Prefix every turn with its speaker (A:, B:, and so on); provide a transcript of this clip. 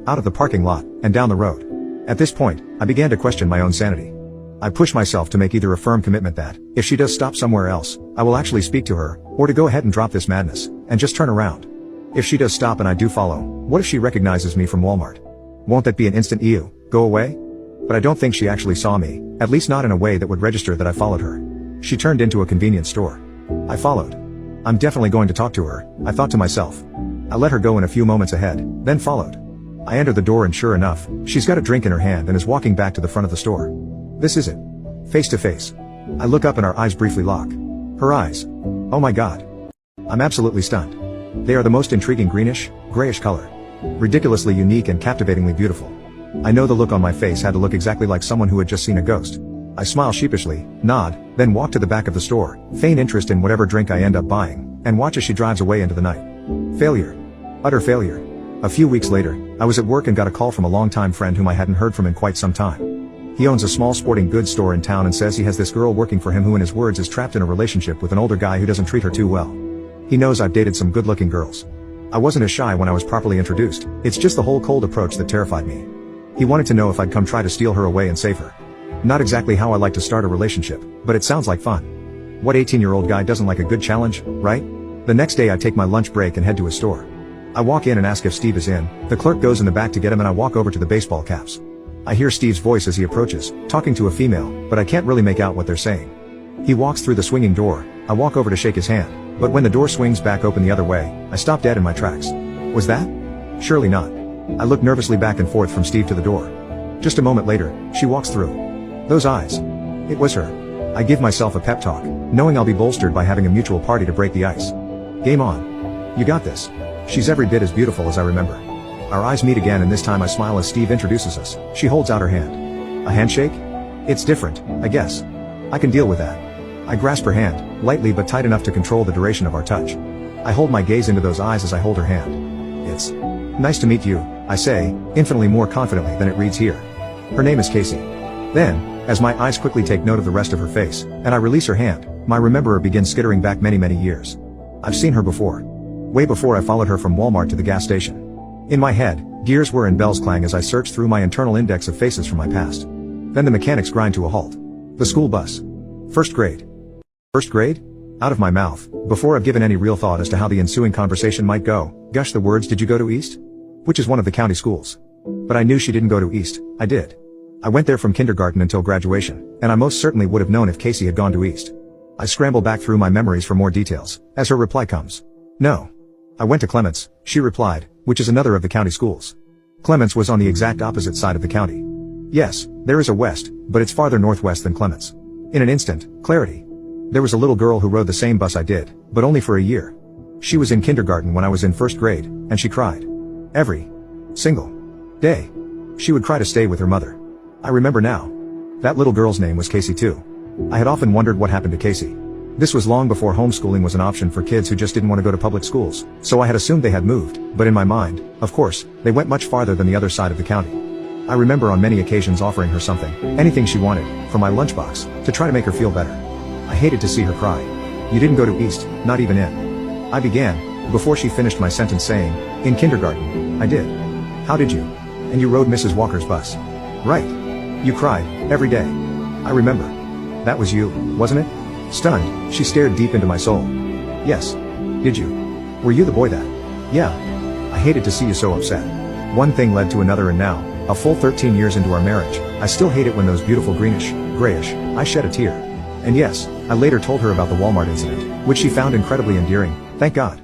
A: out of the parking lot, and down the road. At this point, I began to question my own sanity. I pushed myself to make either a firm commitment that, if she does stop somewhere else, I will actually speak to her, or to go ahead and drop this madness, and just turn around. If she does stop and I do follow, what if she recognizes me from Walmart? Won't that be an instant ew, go away? But I don't think she actually saw me, at least not in a way that would register that I followed her. She turned into a convenience store. I followed. I'm definitely going to talk to her, I thought to myself. I let her go in a few moments ahead, then followed. I entered the door and sure enough, she's got a drink in her hand and is walking back to the front of the store. This is it. Face to face. I look up and our eyes briefly lock. Her eyes. Oh my god. I'm absolutely stunned. They are the most intriguing greenish, grayish color. Ridiculously unique and captivatingly beautiful. I know the look on my face had to look exactly like someone who had just seen a ghost. I smile sheepishly, nod, then walk to the back of the store, feign interest in whatever drink I end up buying, and watch as she drives away into the night. Failure. Utter failure. A few weeks later, I was at work and got a call from a longtime friend whom I hadn't heard from in quite some time. He owns a small sporting goods store in town and says he has this girl working for him who in his words is trapped in a relationship with an older guy who doesn't treat her too well. He knows I've dated some good-looking girls. I wasn't as shy when I was properly introduced, it's just the whole cold approach that terrified me. He wanted to know if I'd come try to steal her away and save her. Not exactly how I like to start a relationship, but it sounds like fun. What 18-year-old guy doesn't like a good challenge, right? The next day I take my lunch break and head to his store. I walk in and ask if Steve is in, the clerk goes in the back to get him and I walk over to the baseball caps. I hear Steve's voice as he approaches, talking to a female, but I can't really make out what they're saying. He walks through the swinging door, I walk over to shake his hand, but when the door swings back open the other way, I stop dead in my tracks. Was that? Surely not. I look nervously back and forth from Steve to the door. Just a moment later, she walks through. Those eyes. It was her. I give myself a pep talk, knowing I'll be bolstered by having a mutual party to break the ice. Game on. You got this. She's every bit as beautiful as I remember. Our eyes meet again and this time I smile as Steve introduces us. She holds out her hand. A handshake? It's different, I guess. I can deal with that. I grasp her hand, lightly but tight enough to control the duration of our touch. I hold my gaze into those eyes as I hold her hand. It's nice to meet you, I say, infinitely more confidently than it reads here. Her name is Casey. Then, as my eyes quickly take note of the rest of her face, and I release her hand, my rememberer begins skittering back many years. I've seen her before. Way before I followed her from Walmart to the gas station. In my head, gears whir and bells clang as I search through my internal index of faces from my past. Then the mechanics grind to a halt. The school bus. First grade. First grade? Out of my mouth, before I've given any real thought as to how the ensuing conversation might go, gush the words, "Did you go to East?" Which is one of the county schools. But I knew she didn't go to East, I did. I went there from kindergarten until graduation, and I most certainly would have known if Casey had gone to East. I scramble back through my memories for more details, as her reply comes. No. I went to Clements, she replied, which is another of the county schools. Clements was on the exact opposite side of the county. Yes, there is a west, but it's farther northwest than Clements. In an instant, clarity. There was a little girl who rode the same bus I did, but only for a year. She was in kindergarten when I was in first grade, and she cried. Every single day. She would cry to stay with her mother. I remember now. That little girl's name was Casey too. I had often wondered what happened to Casey. This was long before homeschooling was an option for kids who just didn't want to go to public schools, so I had assumed they had moved, but in my mind, of course, they went much farther than the other side of the county. I remember on many occasions offering her something, anything she wanted, from my lunchbox, to try to make her feel better. I hated to see her cry. You didn't go to East, not even in. I began, before she finished my sentence saying, in kindergarten. I did. How did you? And you rode Mrs. Walker's bus. Right. You cried, every day. I remember. That was you, wasn't it? Stunned, she stared deep into my soul. Yes. Did you? Were you the boy that? Yeah. I hated to see you so upset. One thing led to another and now, a full 13 years into our marriage, I still hate it when those beautiful greenish, grayish, eyes shed a tear. And yes, I later told her about the Walmart incident, which she found incredibly endearing, thank God.